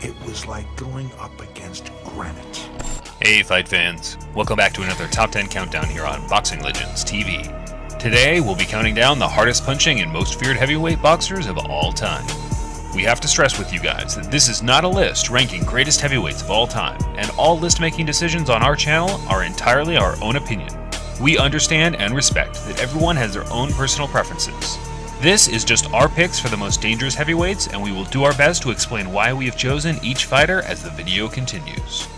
It was like going up against granite. Hey fight fans, welcome back to another Top 10 Countdown here on Boxing Legends TV. Today we'll be counting down the hardest punching and most feared heavyweight boxers of all time. We have to stress with you guys that this is not a list ranking greatest heavyweights of all time, and all list-making decisions on our channel are entirely our own opinion. We understand and respect that everyone has their own personal preferences. This is just our picks for the most dangerous heavyweights, and we will do our best to explain why we have chosen each fighter as the video continues.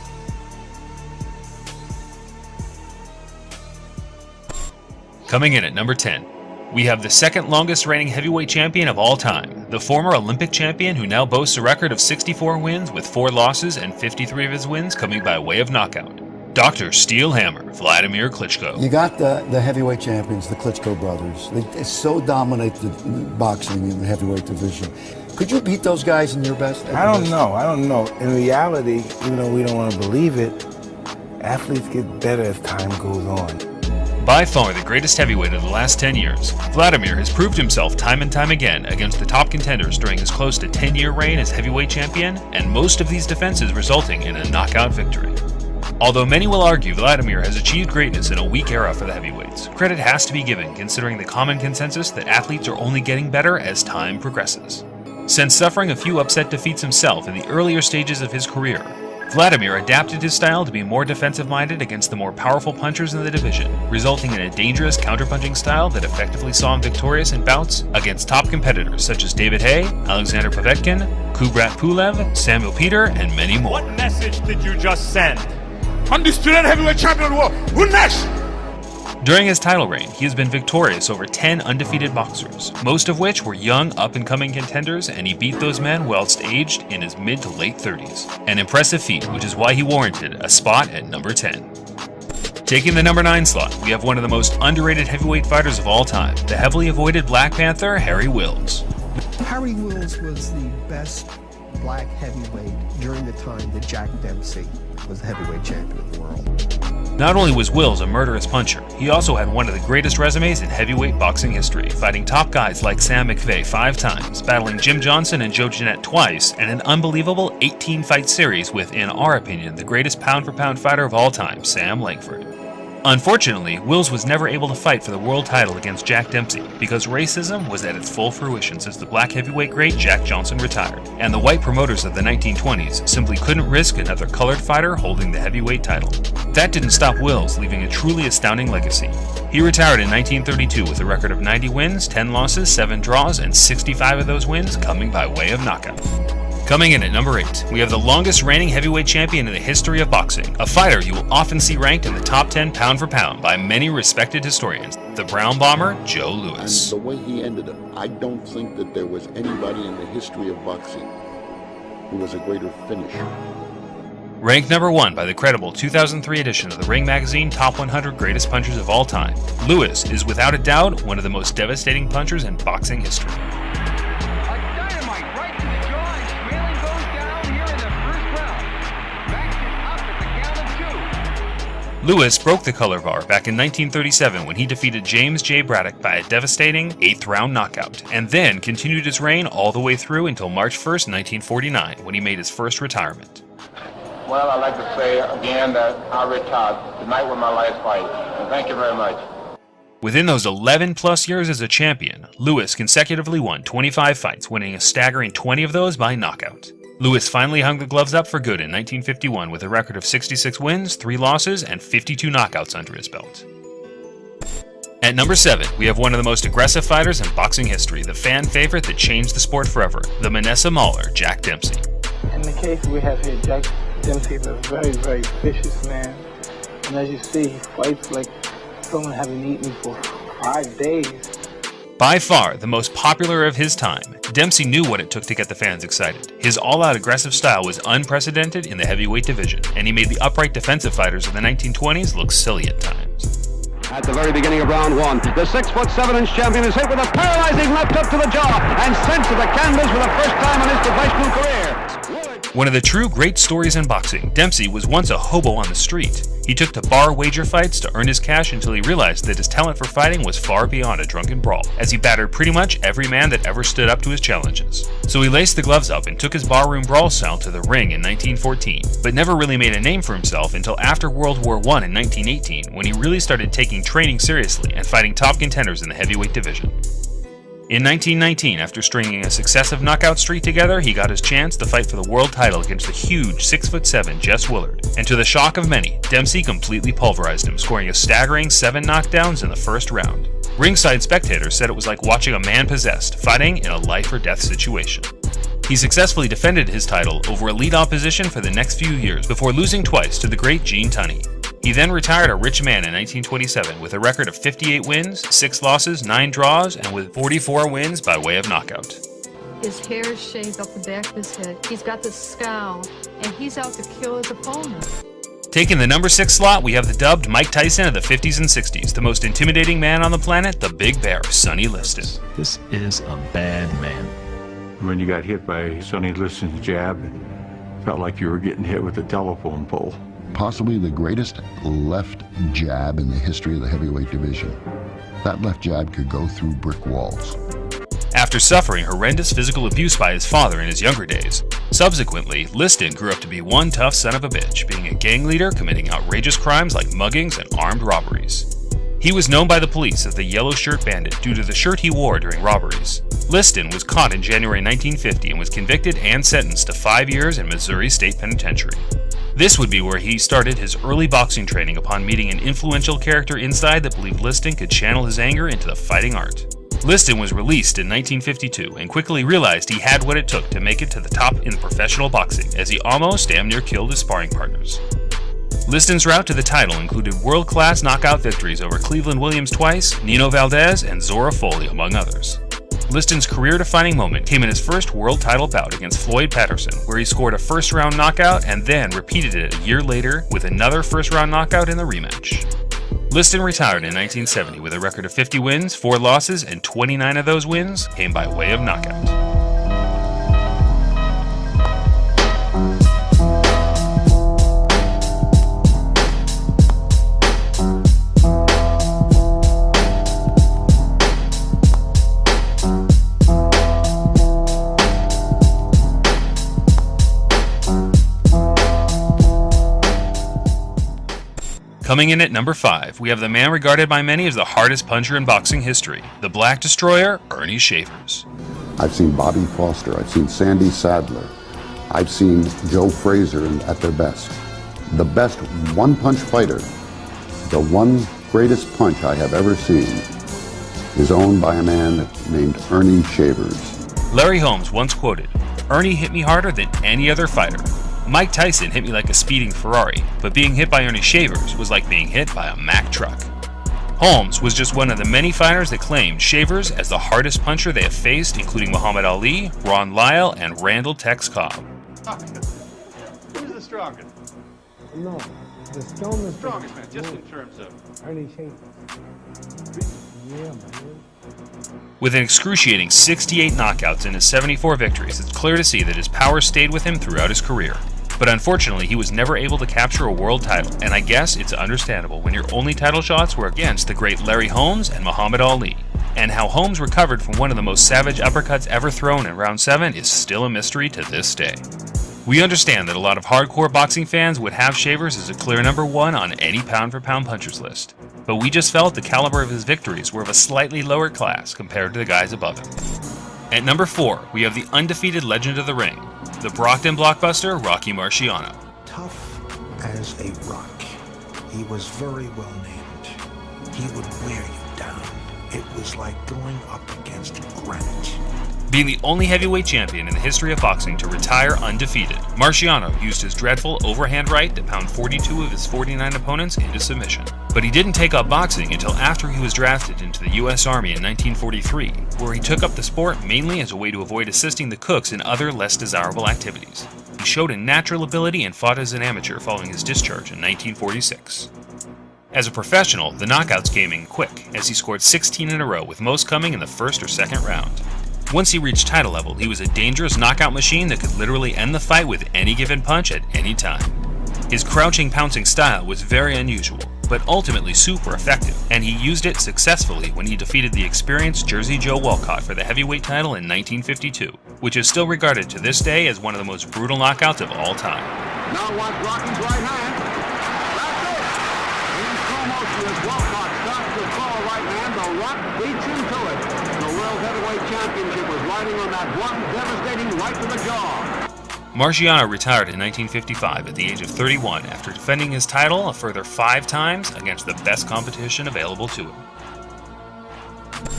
Coming in at number 10, we have the second longest reigning heavyweight champion of all time, the former Olympic champion who now boasts a record of 64 wins with 4 losses and 53 of his wins coming by way of knockout. Dr. Steel Hammer, Vladimir Klitschko. You got the heavyweight champions, the Klitschko brothers. They so dominate the boxing in the heavyweight division. Could you beat those guys in your best? I don't know. In reality, even though we don't want to believe it, athletes get better as time goes on. By far the greatest heavyweight of the last 10 years, Vladimir has proved himself time and time again against the top contenders during his close to 10-year reign as heavyweight champion, and most of these defenses resulting in a knockout victory. Although many will argue Vladimir has achieved greatness in a weak era for the heavyweights, credit has to be given considering the common consensus that athletes are only getting better as time progresses. Since suffering a few upset defeats himself in the earlier stages of his career, Vladimir adapted his style to be more defensive-minded against the more powerful punchers in the division, resulting in a dangerous counterpunching style that effectively saw him victorious in bouts against top competitors such as David Haye, Alexander Povetkin, Kubrat Pulev, Samuel Peter, and many more. What message did you just send? Undisputed heavyweight champion of the world, Nash! During his title reign, he has been victorious over 10 undefeated boxers, most of which were young, up-and-coming contenders, and he beat those men whilst aged in his mid to late 30s. An impressive feat, which is why he warranted a spot at number 10. Taking the number 9 slot, we have one of the most underrated heavyweight fighters of all time, the heavily avoided Black Panther, Harry Wills. Harry Wills was the best black heavyweight during the time that Jack Dempsey was the heavyweight champion of the world. Not only was Wills a murderous puncher, he also had one of the greatest resumes in heavyweight boxing history, fighting top guys like Sam McVeigh 5 times, battling Jim Johnson and Joe Jeanette twice, and an unbelievable 18-fight series with, in our opinion, the greatest pound-for-pound fighter of all time, Sam Langford. Unfortunately, Wills was never able to fight for the world title against Jack Dempsey because racism was at its full fruition since the black heavyweight great Jack Johnson retired, and the white promoters of the 1920s simply couldn't risk another colored fighter holding the heavyweight title. That didn't stop Wills, leaving a truly astounding legacy. He retired in 1932 with a record of 90 wins, 10 losses, 7 draws, and 65 of those wins coming by way of knockout. Coming in at number 8, we have the longest reigning heavyweight champion in the history of boxing, a fighter you will often see ranked in the top 10 pound for pound by many respected historians, the Brown Bomber, Joe Louis. And the way he ended it, I don't think that there was anybody in the history of boxing who was a greater finisher. Ranked number 1 by the credible 2003 edition of the Ring Magazine Top 100 Greatest Punchers of All Time, Louis is without a doubt one of the most devastating punchers in boxing history. Louis broke the color bar back in 1937 when he defeated James J. Braddock by a devastating 8th-round knockout, and then continued his reign all the way through until March 1st, 1949, when he made his first retirement. Well, I'd like to say again that I retired. Tonight was my last fight, and thank you very much. Within those 11-plus years as a champion, Louis consecutively won 25 fights, winning a staggering 20 of those by knockout. Louis finally hung the gloves up for good in 1951 with a record of 66 wins, 3 losses, and 52 knockouts under his belt. At number 7, we have one of the most aggressive fighters in boxing history, the fan favorite that changed the sport forever, the Manessa Mauler, Jack Dempsey. In the case we have here, Jack Dempsey is a very, very vicious man. And as you see, he fights like someone having eaten for 5 days. By far the most popular of his time, Dempsey knew what it took to get the fans excited. His all-out aggressive style was unprecedented in the heavyweight division, and he made the upright defensive fighters of the 1920s look silly at times. At the very beginning of round 1, the 6'7" champion is hit with a paralyzing left up to the jaw and sent to the canvas for the first time in his professional career. One of the true great stories in boxing, Dempsey was once a hobo on the street. He took to bar wager fights to earn his cash until he realized that his talent for fighting was far beyond a drunken brawl, as he battered pretty much every man that ever stood up to his challenges. So he laced the gloves up and took his barroom brawl style to the ring in 1914, but never really made a name for himself until after World War I in 1918, when he really started taking training seriously and fighting top contenders in the heavyweight division. In 1919, after stringing a successive knockout streak together, he got his chance to fight for the world title against the huge 6'7" Jess Willard, and to the shock of many, Dempsey completely pulverized him, scoring a staggering 7 knockdowns in the first round. Ringside spectators said it was like watching a man possessed, fighting in a life or death situation. He successfully defended his title over elite opposition for the next few years before losing twice to the great Gene Tunney. He then retired a rich man in 1927 with a record of 58 wins, 6 losses, 9 draws, and with 44 wins by way of knockout. His hair is shaved up the back of his head. He's got this scowl, and he's out to kill his opponent. Taking the number 6 slot, we have the dubbed Mike Tyson of the 50s and 60s, the most intimidating man on the planet, the Big Bear, Sonny Liston. This is a bad man. When you got hit by Sonny Liston's jab, it felt like you were getting hit with a telephone pole. Possibly the greatest left jab in the history of the heavyweight division. That left jab could go through brick walls. After suffering horrendous physical abuse by his father in his younger days, subsequently, Liston grew up to be one tough son of a bitch, being a gang leader committing outrageous crimes like muggings and armed robberies. He was known by the police as the Yellow Shirt Bandit due to the shirt he wore during robberies. Liston was caught in January 1950 and was convicted and sentenced to 5 years in Missouri State Penitentiary. This would be where he started his early boxing training upon meeting an influential character inside that believed Liston could channel his anger into the fighting art. Liston was released in 1952 and quickly realized he had what it took to make it to the top in professional boxing, as he almost damn near killed his sparring partners. Liston's route to the title included world-class knockout victories over Cleveland Williams twice, Nino Valdez, and Zora Foley, among others. Liston's career-defining moment came in his first world title bout against Floyd Patterson, where he scored a first-round knockout and then repeated it a year later with another first-round knockout in the rematch. Liston retired in 1970 with a record of 50 wins, 4 losses, and 29 of those wins came by way of knockout. Coming in at number 5, we have the man regarded by many as the hardest puncher in boxing history, the Black Destroyer, Ernie Shavers. I've seen Bobby Foster, I've seen Sandy Sadler, I've seen Joe Frazier at their best. The best one-punch fighter, the one greatest punch I have ever seen, is owned by a man named Ernie Shavers. Larry Holmes once quoted, "Ernie hit me harder than any other fighter. Mike Tyson hit me like a speeding Ferrari, but being hit by Ernie Shavers was like being hit by a Mack truck." Holmes was just one of the many fighters that claimed Shavers as the hardest puncher they have faced, including Muhammad Ali, Ron Lyle, and Randall Tex Cobb. Who's the strongest? No, the strongest man, just in terms of Ernie Shavers. Yeah, man. With an excruciating 68 knockouts in his 74 victories, it's clear to see that his power stayed with him throughout his career. But unfortunately, he was never able to capture a world title, and I guess it's understandable when your only title shots were against the great Larry Holmes and Muhammad Ali. And how Holmes recovered from one of the most savage uppercuts ever thrown in round 7 is still a mystery to this day. We understand that a lot of hardcore boxing fans would have Shavers as a clear number 1 on any pound-for-pound punchers list, but we just felt the caliber of his victories were of a slightly lower class compared to the guys above him. At number 4, we have the undefeated legend of the ring, the Brockton blockbuster Rocky Marciano. Tough as a rock. He was very well named. He would wear you down. It was like going up against granite. Being the only heavyweight champion in the history of boxing to retire undefeated, Marciano used his dreadful overhand right to pound 42 of his 49 opponents into submission. But he didn't take up boxing until after he was drafted into the U.S. Army in 1943, where he took up the sport mainly as a way to avoid assisting the cooks in other less desirable activities. He showed a natural ability and fought as an amateur following his discharge in 1946. As a professional, the knockouts came in quick, as he scored 16 in a row, with most coming in the first or second round. Once he reached title level, he was a dangerous knockout machine that could literally end the fight with any given punch at any time. His crouching pouncing style was very unusual, but ultimately super effective, and he used it successfully when he defeated the experienced Jersey Joe Walcott for the heavyweight title in 1952, which is still regarded to this day as one of the most brutal knockouts of all time. Now watch Rocky's right hand. That's it. In slow motion as Walcott starts to throw a right hand, the Rock beats into it. The World Heavyweight Championship was riding on that one devastating right to the jaw. Marciano retired in 1955 at the age of 31 after defending his title a further 5 times against the best competition available to him.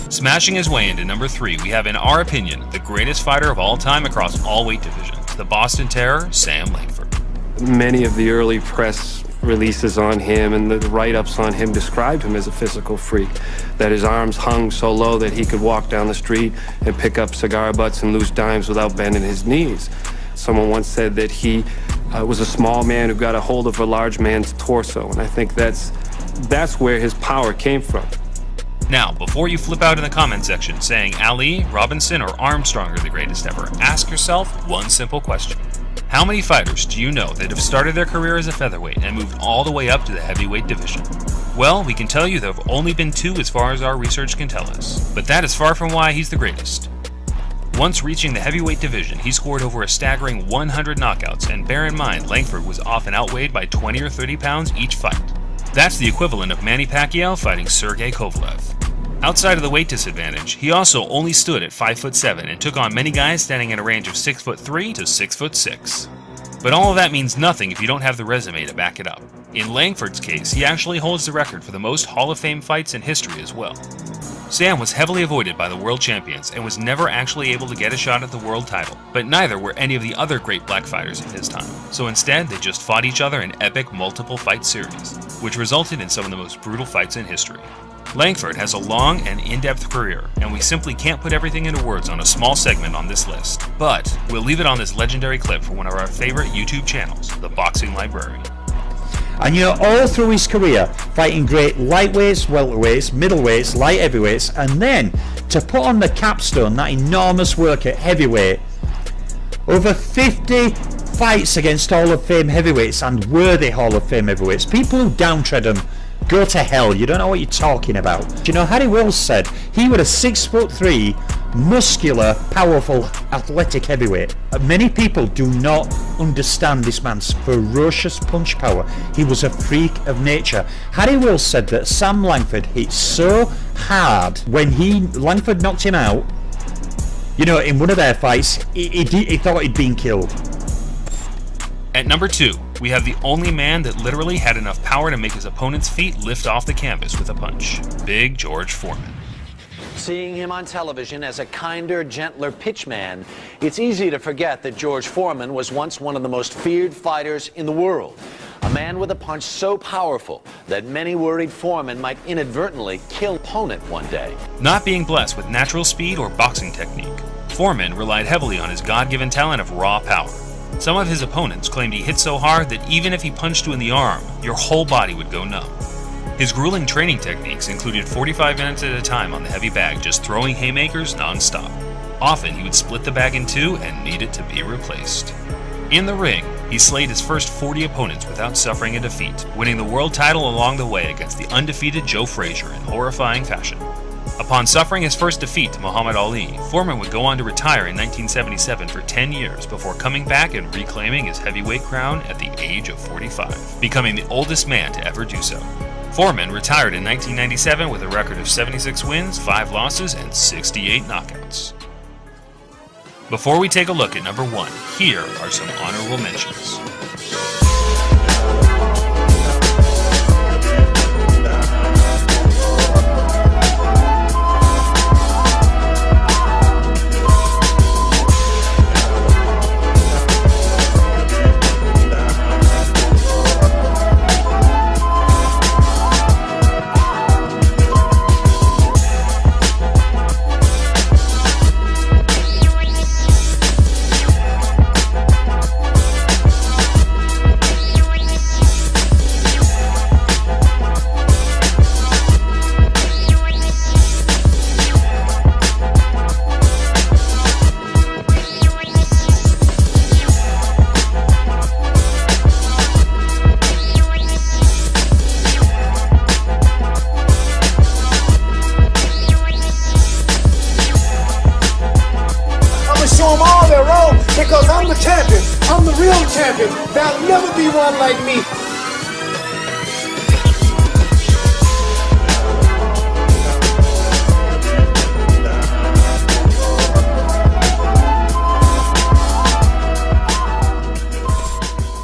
Smashing his way into number 3, we have, in our opinion, the greatest fighter of all time across all weight divisions, the Boston Terror, Sam Langford. Many of the early press releases on him and the write-ups on him described him as a physical freak, that his arms hung so low that he could walk down the street and pick up cigar butts and loose dimes without bending his knees. Someone once said that he was a small man who got a hold of a large man's torso, and I think that's where his power came from. Now, before you flip out in the comment section saying Ali, Robinson, or Armstrong are the greatest ever, ask yourself one simple question. How many fighters do you know that have started their career as a featherweight and moved all the way up to the heavyweight division? Well, we can tell you there have only been 2 as far as our research can tell us, but that is far from why he's the greatest. Once reaching the heavyweight division, he scored over a staggering 100 knockouts, and bear in mind, Langford was often outweighed by 20 or 30 pounds each fight. That's the equivalent of Manny Pacquiao fighting Sergey Kovalev. Outside of the weight disadvantage, he also only stood at 5'7" and took on many guys standing in a range of 6'3" to 6'6". But all of that means nothing if you don't have the resume to back it up. In Langford's case, he actually holds the record for the most Hall of Fame fights in history as well. Sam was heavily avoided by the world champions and was never actually able to get a shot at the world title, but neither were any of the other great black fighters of his time. So instead, they just fought each other in epic multiple fight series, which resulted in some of the most brutal fights in history. Langford has a long and in-depth career, and we simply can't put everything into words on a small segment on this list. But we'll leave it on this legendary clip for one of our favorite YouTube channels, The Boxing Librarian. And all through his career, fighting great lightweights, welterweights, middleweights, light heavyweights, and then to put on the capstone that enormous work at heavyweight, over 50 fights against Hall of Fame heavyweights and worthy Hall of Fame heavyweights. People who downtread them go to hell. You don't know what you're talking about. Harry Wills said he was a 6'3", muscular, powerful, athletic heavyweight. Many people do not understand this man's ferocious punch power. He was a freak of nature. Harry Wills said that Sam Langford hit so hard when Langford knocked him out, in one of their fights, he thought he'd been killed. At number 2, we have the only man that literally had enough power to make his opponent's feet lift off the canvas with a punch, Big George Foreman. Seeing him on television as a kinder, gentler pitchman, it's easy to forget that George Foreman was once one of the most feared fighters in the world. A man with a punch so powerful that many worried Foreman might inadvertently kill opponent one day. Not being blessed with natural speed or boxing technique, Foreman relied heavily on his God-given talent of raw power. Some of his opponents claimed he hit so hard that even if he punched you in the arm, your whole body would go numb. His grueling training techniques included 45 minutes at a time on the heavy bag, just throwing haymakers non-stop. Often he would split the bag in 2 and need it to be replaced. In the ring, he slayed his first 40 opponents without suffering a defeat, winning the world title along the way against the undefeated Joe Frazier in horrifying fashion. Upon suffering his first defeat to Muhammad Ali, Foreman would go on to retire in 1977 for 10 years before coming back and reclaiming his heavyweight crown at the age of 45, becoming the oldest man to ever do so. Foreman retired in 1997 with a record of 76 wins, 5 losses, and 68 knockouts. Before we take a look at number 1, here are some honorable mentions. champion. There'll never be one like me.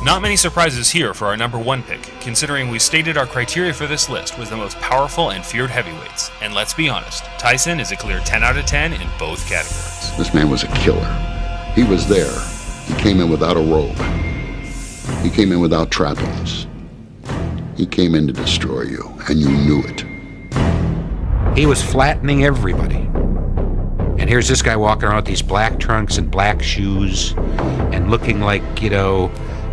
Not many surprises here for our number 1 pick, considering we stated our criteria for this list was the most powerful and feared heavyweights. And let's be honest, Tyson is a clear 10 out of 10 in both categories. This man was a killer. He was there. He came in without a robe. He came in without trappings. He came in to destroy you, and you knew it. He was flattening everybody. And here's this guy walking around with these black trunks and black shoes and looking like,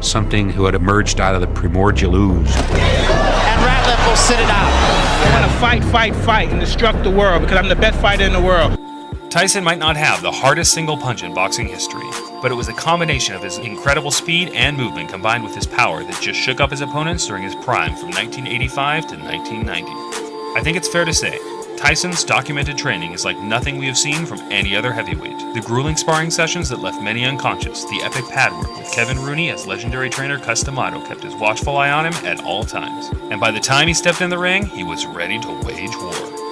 something who had emerged out of the primordial ooze. And Ratliff will sit it out. I want to fight, and destruct the world because I'm the best fighter in the world. Tyson might not have the hardest single punch in boxing history, but it was a combination of his incredible speed and movement combined with his power that just shook up his opponents during his prime from 1985 to 1990. I think it's fair to say, Tyson's documented training is like nothing we have seen from any other heavyweight. The grueling sparring sessions that left many unconscious, the epic pad work with Kevin Rooney as legendary trainer Cus D'Amato kept his watchful eye on him at all times. And by the time he stepped in the ring, he was ready to wage war.